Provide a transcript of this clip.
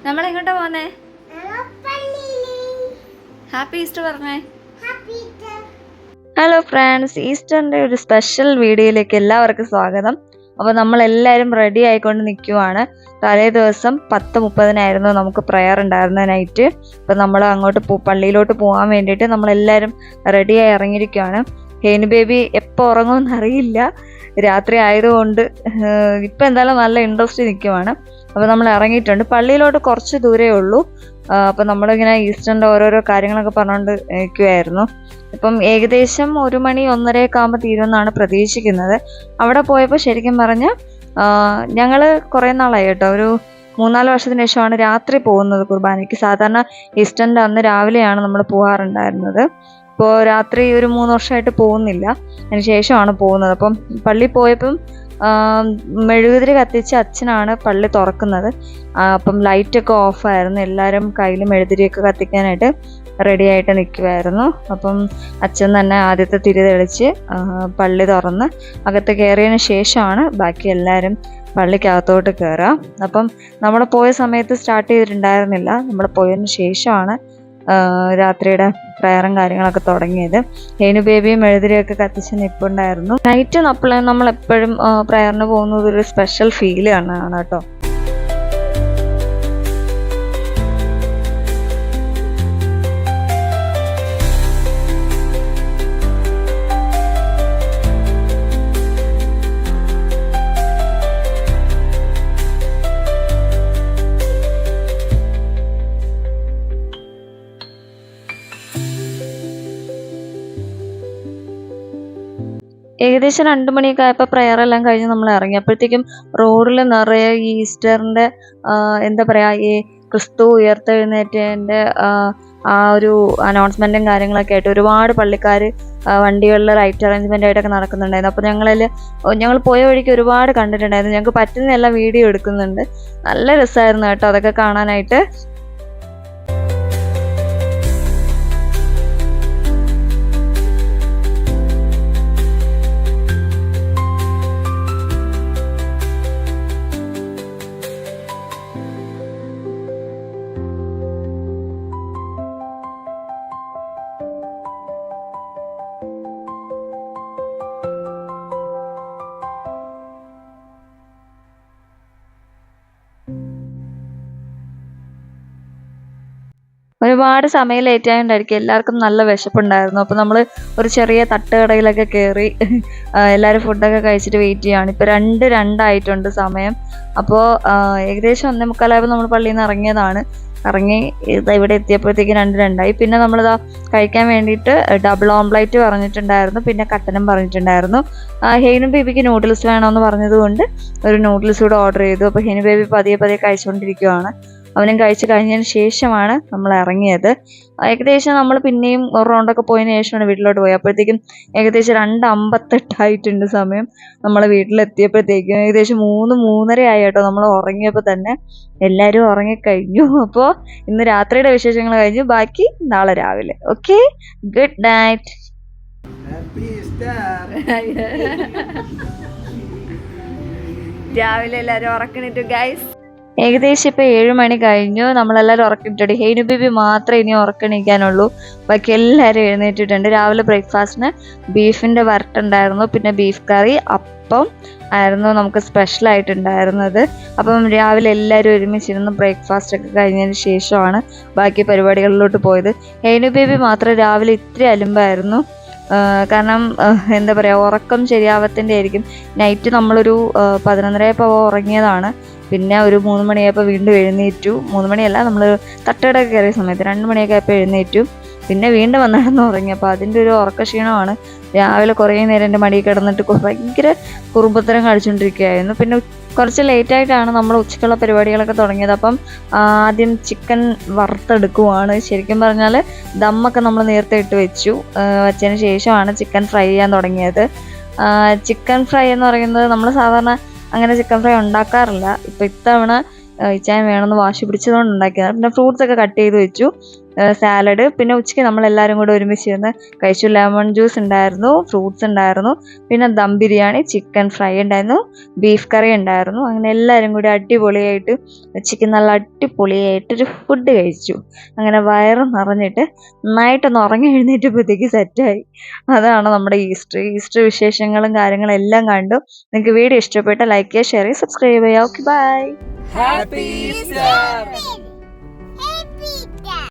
നമ്മളെങ്ങോട്ടാ പോന്നേ? Happy Easter പറഞ്ഞേ. Hello friends, ഈസ്റ്ററിൻ്റെ ഒരു സ്പെഷ്യൽ വീഡിയോയിലേക്ക് എല്ലാവർക്കും സ്വാഗതം. അപ്പോൾ നമ്മളെല്ലാവരും റെഡി ആയിക്കൊണ്ട് നിൽക്കുവാണ്. തലേ ദിവസം 10:30 നമുക്ക് പ്രയർ ഉണ്ടായിരുന്ന നൈറ്റ്. അപ്പോൾ നമ്മൾ അങ്ങോട്ട് പള്ളിയിലോട്ട് പോകാൻ വേണ്ടിയിട്ട് നമ്മളെല്ലാവരും റെഡിയായി ഇറങ്ങിയിരിക്കുകയാണ്. ഹെയിന് ബേബി എപ്പോൾ ഉറങ്ങുമെന്ന് അറിയില്ല, രാത്രി ആയതുകൊണ്ട് ഇപ്പം എന്തായാലും നല്ല ഇൻട്രസ്റ്റ് നിൽക്കുവാണ്. അപ്പോൾ നമ്മൾ ഇറങ്ങിയിട്ടുണ്ട്. പള്ളിയിലോട്ട് കുറച്ച് ദൂരേ ഉള്ളൂ. അപ്പം നമ്മളിങ്ങനെ ഈസ്റ്ററിൻ്റെ ഓരോരോ കാര്യങ്ങളൊക്കെ പറഞ്ഞുകൊണ്ട് നിൽക്കുമായിരുന്നു. ഇപ്പം ഏകദേശം 1 മണി 1:30 ആകുമ്പോൾ തീരുമെന്നാണ് പ്രതീക്ഷിക്കുന്നത്. അവിടെ പോയപ്പോൾ ശരിക്കും പറഞ്ഞാൽ ഞങ്ങൾ കുറേ നാളായി കേട്ടോ, ഒരു 3-4 വർഷത്തിന് ശേഷമാണ് രാത്രി പോകുന്നത് കുർബാനയ്ക്ക്. സാധാരണ ഈസ്റ്ററിൻ്റെ അന്ന് രാവിലെയാണ് നമ്മൾ പോകാറുണ്ടായിരുന്നത്. ഇപ്പോൾ രാത്രി ഒരു 3 വർഷമായിട്ട് പോകുന്നില്ല, അതിന് ശേഷമാണ് പോകുന്നത്. അപ്പം പള്ളി പോയപ്പം മെഴുകുതിരി കത്തിച്ച് അച്ഛനാണ് പള്ളി തുറക്കുന്നത്. അപ്പം ലൈറ്റൊക്കെ ഓഫായിരുന്നു. എല്ലാവരും കയ്യിൽ മെഴുകുതിരിയൊക്കെ കത്തിക്കാനായിട്ട് റെഡി ആയിട്ട് നിൽക്കുമായിരുന്നു. അപ്പം അച്ഛൻ തന്നെ ആദ്യത്തെ തിരി തെളിച്ച് പള്ളി തുറന്ന് അകത്ത് കയറിയതിന് ശേഷമാണ് ബാക്കി എല്ലാവരും പള്ളിക്കകത്തോട്ട് കയറുക. അപ്പം നമ്മൾ പോയ സമയത്ത് സ്റ്റാർട്ട് ചെയ്തിട്ടുണ്ടായിരുന്നില്ല. നമ്മൾ പോയതിന് ശേഷമാണ് രാത്രിയുടെ പ്രയറും കാര്യങ്ങളൊക്കെ തുടങ്ങിയത്. ഹെയിനു ബേബിയും മെഴുതിരിയൊക്കെ കത്തിച്ച് നിൽപ്പുണ്ടായിരുന്നു. നൈറ്റ് നമ്മളെപ്പോഴും പ്രയറിന് പോകുന്നത് ഒരു സ്പെഷ്യൽ ഫീൽ ആണ് കേട്ടോ. ഏകദേശം 2 മണിയൊക്കെ ആയപ്പോൾ പ്രയറെല്ലാം കഴിഞ്ഞ് നമ്മൾ ഇറങ്ങിയപ്പോഴത്തേക്കും റോഡിൽ നിറയെ ഈ ഈസ്റ്ററിൻ്റെ എന്താ പറയുക, ഈ ക്രിസ്തു ഉയർത്തെഴുന്നേറ്റതിൻ്റെ ആ ഒരു അനൗൺസ്മെൻറ്റും കാര്യങ്ങളൊക്കെ ആയിട്ട് ഒരുപാട് പള്ളിക്കാർ വണ്ടികളിൽ ലൈറ്റ് അറേഞ്ച്മെൻ്റ് ആയിട്ടൊക്കെ നടക്കുന്നുണ്ടായിരുന്നു. അപ്പോൾ ഞങ്ങൾ പോയ വഴിക്ക് ഒരുപാട് കണ്ടിട്ടുണ്ടായിരുന്നു. ഞങ്ങൾക്ക് പറ്റുന്നതെല്ലാം വീഡിയോ എടുക്കുന്നുണ്ട്. നല്ല രസമായിരുന്നു കേട്ടോ അതൊക്കെ കാണാനായിട്ട്. ഒരുപാട് സമയം ലേറ്റ് ആയതുകൊണ്ടായിരിക്കും എല്ലാവർക്കും നല്ല വിശപ്പുണ്ടായിരുന്നു. അപ്പോൾ നമ്മൾ ഒരു ചെറിയ തട്ടുകടയിലൊക്കെ കയറി എല്ലാവരും ഫുഡൊക്കെ കഴിച്ചിട്ട് വെയിറ്റ് ചെയ്യുകയാണ്. ഇപ്പോൾ 2:02 സമയം. അപ്പോൾ ഏകദേശം 1:45 നമ്മൾ പള്ളിയിൽ നിന്ന് ഇറങ്ങിയതാണ്. ഇറങ്ങി ഇവിടെ എത്തിയപ്പോഴത്തേക്കും 2:02. പിന്നെ നമ്മളിതാ കഴിക്കാൻ വേണ്ടിയിട്ട് ഡബിൾ ഓംപ്ലേറ്റ് പറഞ്ഞിട്ടുണ്ടായിരുന്നു, പിന്നെ കട്ടനും പറഞ്ഞിട്ടുണ്ടായിരുന്നു. ഹെയിനും ബേബിക്ക് നൂഡിൽസ് വേണമെന്ന് പറഞ്ഞതുകൊണ്ട് ഒരു നൂഡിൽസ് കൂടെ ഓർഡർ ചെയ്തു. അപ്പോൾ ഹെയിനു ബേബി പതിയെ കഴിച്ചുകൊണ്ടിരിക്കുകയാണ്. അവനും കഴിച്ച് കഴിഞ്ഞതിന് ശേഷമാണ് നമ്മൾ ഇറങ്ങിയത്. ഏകദേശം നമ്മൾ പിന്നെയും ഒരു റൗണ്ടൊക്കെ പോയതിന് ശേഷമാണ് വീട്ടിലോട്ട് പോയത്. അപ്പോഴത്തേക്കും ഏകദേശം 2:58 സമയം. നമ്മൾ വീട്ടിലെത്തിയപ്പോഴത്തേക്കും ഏകദേശം 3-3:30 ആയി കേട്ടോ. നമ്മൾ ഉറങ്ങിയപ്പോൾ തന്നെ എല്ലാവരും ഉറങ്ങിക്കഴിഞ്ഞു. അപ്പോൾ ഇന്ന് രാത്രിയുടെ വിശേഷങ്ങൾ കഴിഞ്ഞു, ബാക്കി നാളെ രാവിലെ. Okay, good night. രാവിലെ എല്ലാവരും ഉറക്കണിട്ടു ഗൈസ്. ഏകദേശം ഇപ്പോൾ 7 മണി കഴിഞ്ഞു. നമ്മളെല്ലാവരും ഉറക്കിയിട്ടുണ്ട്. ഹെയിനു ബേബി മാത്രമേ ഇനി ഉറക്കണിക്കാനുള്ളൂ, ബാക്കി എല്ലാവരും എഴുന്നേറ്റിട്ടുണ്ട്. രാവിലെ ബ്രേക്ക്ഫാസ്റ്റിന് ബീഫിൻ്റെ വരട്ടുണ്ടായിരുന്നു, പിന്നെ ബീഫ് കറി, അപ്പം ആയിരുന്നു നമുക്ക് സ്പെഷ്യലായിട്ടുണ്ടായിരുന്നത്. അപ്പം രാവിലെ എല്ലാവരും ഒരുമിച്ചിരുന്ന് ബ്രേക്ക്ഫാസ്റ്റൊക്കെ കഴിഞ്ഞതിന് ശേഷമാണ് ബാക്കി പരിപാടികളിലോട്ട് പോയത്. ഹെയിനു ബേബി മാത്രം രാവിലെ ഇത്തിരി അലുമ്പായിരുന്നു. കാരണം എന്താ പറയുക, ഉറക്കം ശരിയാവത്തിൻ്റെ ആയിരിക്കും. നൈറ്റ് നമ്മളൊരു 11:30 ഉറങ്ങിയതാണ്. പിന്നെ ഒരു 3 മണിയായപ്പോൾ വീണ്ടും എഴുന്നേറ്റു. 3 മണിയല്ല, നമ്മൾ തട്ടുകടയൊക്കെ കയറിയ സമയത്ത് 2 മണിയൊക്കെ ആയപ്പോൾ എഴുന്നേറ്റു. പിന്നെ വീണ്ടും വന്നിടന്ന് ഉറങ്ങി. അപ്പോൾ അതിൻ്റെ ഒരു ഉറക്കക്ഷീണമാണ്. രാവിലെ കുറേ നേരം എൻ്റെ മടിയിൽ കിടന്നിട്ട് ഭയങ്കര കുറുമ്പത്തരം കളിച്ചുകൊണ്ടിരിക്കുകയായിരുന്നു. പിന്നെ കുറച്ച് ലേറ്റായിട്ടാണ് നമ്മൾ ഉച്ചയ്ക്കുള്ള പരിപാടികളൊക്കെ തുടങ്ങിയത്. അപ്പം ആദ്യം ചിക്കൻ വറുത്തെടുക്കുവാണ്. ശരിക്കും പറഞ്ഞാൽ ദമ്മൊക്കെ നമ്മൾ നേരത്തെ ഇട്ട് വെച്ചതിന് ശേഷമാണ് ചിക്കൻ ഫ്രൈ ചെയ്യാൻ തുടങ്ങിയത്. ചിക്കൻ ഫ്രൈ എന്ന് പറയുന്നത് നമ്മൾ സാധാരണ അങ്ങനെ ചിക്കൻ ഫ്രൈ ഉണ്ടാക്കാറില്ല. ഇപ്പോൾ ഇത്തവണ ഇച്ചായൻ വേണമെന്ന് വാശി പിടിച്ചതുകൊണ്ട് ഉണ്ടാക്കിയതാണ്. പിന്നെ ഫ്രൂട്ട്സ് ഒക്കെ കട്ട് ചെയ്ത് വെച്ചു, സാലഡ്. പിന്നെ ഉച്ചയ്ക്ക് നമ്മളെല്ലാവരും കൂടെ ഒരുമിച്ചിരുന്ന് കഴിച്ചു. ലെമൺ ജ്യൂസ് ഉണ്ടായിരുന്നു, ഫ്രൂട്ട്സ് ഉണ്ടായിരുന്നു, പിന്നെ ദം ബിരിയാണി, ചിക്കൻ ഫ്രൈ ഉണ്ടായിരുന്നു, ബീഫ് കറി ഉണ്ടായിരുന്നു. അങ്ങനെ എല്ലാവരും കൂടി അടിപൊളിയായിട്ട് ഉച്ചയ്ക്ക് നല്ല അടിപൊളിയായിട്ടൊരു ഫുഡ് കഴിച്ചു. അങ്ങനെ വയറ് നിറഞ്ഞിട്ട് നന്നായിട്ടൊന്ന് ഉറങ്ങി എഴുന്നേറ്റപ്പോഴത്തേക്ക് സെറ്റായി. അതാണ് നമ്മുടെ ഈസ്റ്റർ വിശേഷങ്ങളും കാര്യങ്ങളും എല്ലാം കണ്ടു. നിങ്ങൾക്ക് വീഡിയോ ഇഷ്ടപ്പെട്ട ലൈക്ക് ചെയ്യുക, ഷെയർ ചെയ്യുക, സബ്സ്ക്രൈബ് ചെയ്യുക. Okay, bye. Happy Easter!